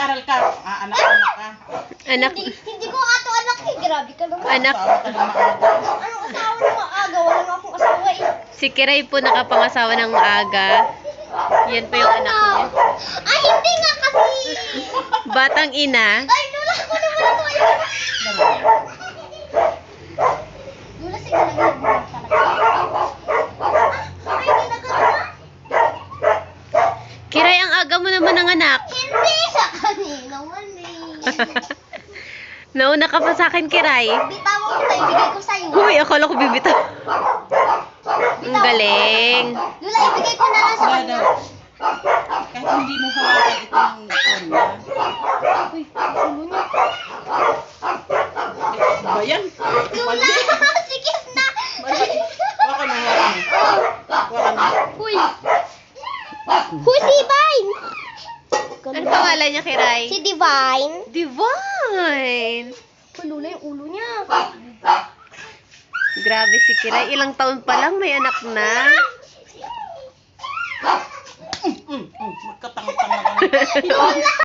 mag-aral ka. Anak-anak ka. Anak, Hindi ko nga to anak eh. Grabe ka naman. anak, Asawa ka ng maaga. Anong asawa na maaga? Wala nga akong asawa eh. si Kiray po nakapangasawa ng maaga. Yan po yung anak niya. Ay, hindi nga kasi. Batang ina. Ay, Lola, ako naman ito. Lola, sige lang yung buwan talaga. Ay, hindi na ka na. Kiray, ang aga mo naman ng anak. Hindi sa kanina, wali. Nauna ka pa sa akin, Kiray. Bitawan ko tayo, ibigay ko sa'yo. Uy, akala ko bibitaw. Ang galing. Lola, ibigay ko na lang sa Wala kanya. daw. Kahit hindi mo hawakan itong kanya. Uy, ulo niya. Ba yan? Lola, sikis na. Waka na hawakan. Waka na. Uy. Who's Divine? Ano pangalan niya, Kiray? Si Divine. Divine. Uy, Lola, yung ulo niya. Grabe si Kiray. Ilang taon pa lang may anak na. Magkatang-tang na ka. Lola!